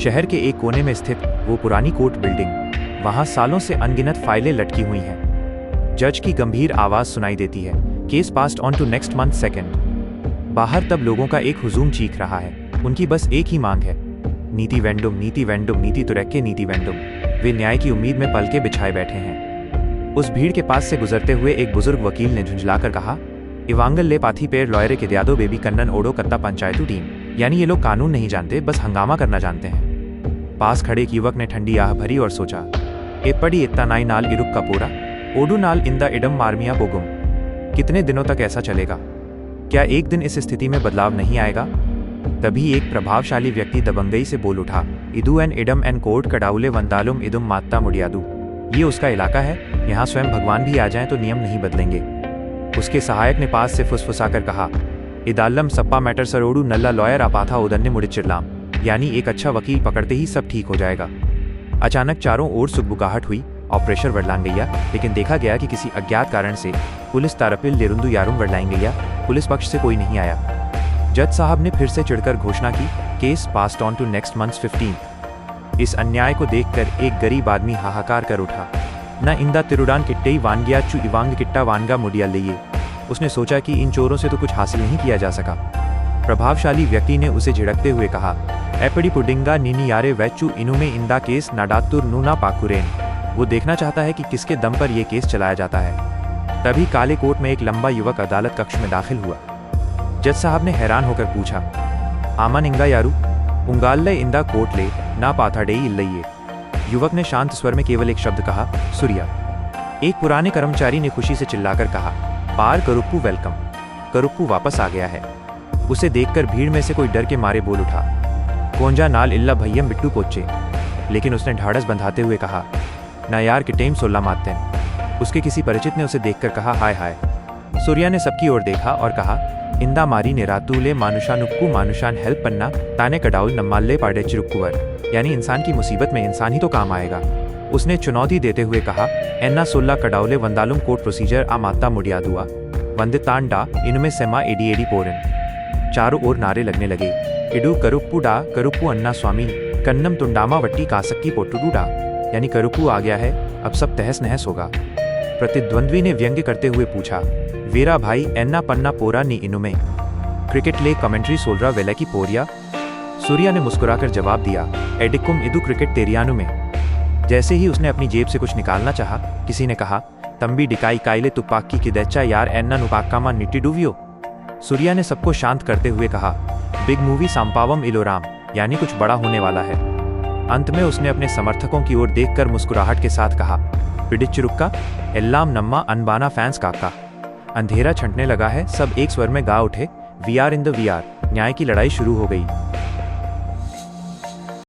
शहर के एक कोने में स्थित वो पुरानी कोर्ट बिल्डिंग, वहां सालों से अनगिनत फाइलें लटकी हुई हैं। जज की गंभीर आवाज सुनाई देती है, case passed on to next month second. बाहर तब लोगों का एक हुजूम चीख रहा है। उनकी बस एक ही मांग है, नीति वेंडुम, नीति वेंडुम, नीति तुरैके, नीति वेंडुम। वे न्याय की उम्मीद में पलके बिछाए बैठे हैं। उस भीड़ के पास से गुजरते हुए एक बुजुर्ग वकील ने झुंझलाकर कहा, इवांगल ले पाथी पेड़ लॉयरे के द्यादो बेबी कन्नन ओडो कत्ता पंचायतू टीम। यानी ये लोग कानून नहीं जानते, बस हंगामा करना जानते हैं। पास खड़े एक युवक ने ठंडी आह भरी और सोचा, ए पड़ी इत्ता नाई नाल इरुक का पोरा ओडू नाल इंदा इडम मारमिया बोगुम। कितने दिनों तक ऐसा चलेगा? क्या एक दिन इस स्थिति में बदलाव नहीं आएगा? तभी एक प्रभावशाली व्यक्ति दबंगई से बोल उठा, इदू एन इडम एन कोर्ट कडाउले वंदालुम इदुम मात्ता मुडियादू। ये उसका इलाका है, यहाँ स्वयं भगवान भी आ जाएं तो नियम नहीं बदलेंगे। उसके सहायक ने पास से फुसफुसाकर कहा, इदाल्लम सप्पा मैटर सरोडू नल्ला लॉयर आपाथा उदन्ने मुडिचिरलाम। यानी एक अच्छा वकील पकड़ते ही सब ठीक हो जाएगा। अचानक चारों ओर सुगबुगाहट हुई और प्रेशर वर्लांग गया, लेकिन देखा गया कि किसी अज्ञात कारण से पुलिस तारपिल लेरुंदु यारुम वर्लांग गया। पुलिस पक्ष से कोई नहीं आया। जज साहब ने फिर से चिढ़कर घोषणा की, case passed on to next month 15। इस अन्याय को देखकर एक गरीब आदमी हाहाकार कर उठा, न इंदा तिरुडान किट्टे वानगिया चू इवांग किट्टा वानगा मुडिया लेये। उसने सोचा कि इन चोरों से तो कुछ हासिल नहीं किया जा सका। प्रभावशाली व्यक्ति ने उसे झिड़कते हुए कहा, एपड़ी पुडिंगा नीनी यारे वैचू इनुमे इंदा केस नाडातुर नूना पाकुरेन। वो देखना चाहता है कि किसके दम पर यह केस चलाया जाता है। तभी काले कोट में एक लंबा युवक अदालत कक्ष में दाखिल हुआ। जज साहब ने हैरान होकर पूछा, आमन इंगा यारू उंगाल्ले इंदा कोट ले ना पाथाडेई इल्लइये। युवक ने शांत स्वर में केवल एक शब्द कहा, सूर्या। एक पुराने कर्मचारी ने खुशी से चिल्लाकर कहा, पार करुप्पू वेलकम। करुप्पू वापस आ गया है। उसे देखकर भीड़ में से कोई डर के मारे बोल उठा, कोंजा नाल इल्ला भैयम बिट्टू पोचे। लेकिन उसने ढाढ़स बंधाते हुए कहा, ना यार किटेम सोल्ला मातते। उसके किसी परिचित ने उसे देखकर कहा, हाय हाय। सूर्या ने सबकी ओर देखा और कहा, इंदा मारी ने रातूले मानुषानुक्कू मानुषान हेल्प पन्ना ताने कडाउल नम्माले पाडे चिरुक्कुवर। यानी इंसान की मुसीबत में इंसान ही तो काम आएगा। उसने चुनौती देते हुए कहा, एन्ना सोल्ला कडाउले वंदालुम कोर्ट प्रोसीजर आ मात्ता मुडियादुआ वंदितान डा इनमें सेमा एडी एडी पोरन। चारों ओर नारे लगने लगे, इडू करुप्पू डा करुप्पू अन्ना स्वामी कन्नम तुंडामा वट्टी कासक्की पोट्टुडू डा। यानी करुप्पू आ गया है, अब सब तहस नहस होगा। प्रतिद्वंद्वी ने व्यंग्य करते हुए पूछा, वीरा भाई एन्ना पन्ना पोरा नी इनुमे क्रिकेट ले कमेंट्री सोलरा वेला की पोरिया। सूर्या ने मुस्कुराकर जवाब दिया, एडिकुम इदु क्रिकेट तेरियानु में। जैसे ही उसने अपनी जेब से कुछ निकालना चाहा, किसी ने कहा, तंबी डिकाई काइले तुपाक्की किदेचा यार एन्ना नुपाक्कामा निटिडुवियो। सूर्या ने सबको शांत करते हुए कहा, बिग मूवी सांपावम इलोराम। यानी कुछ बड़ा होने वाला है। अंत में उसने अपने समर्थकों की ओर देखकर मुस्कुराहट के साथ कहा, पिडिच्चुरुक्का एल्लाम नम्मा अनबाना फैंस काका। अंधेरा छंटने लगा है, सब एक स्वर में गा उठे, we are in the we are. न्याय की लड़ाई शुरू हो गई।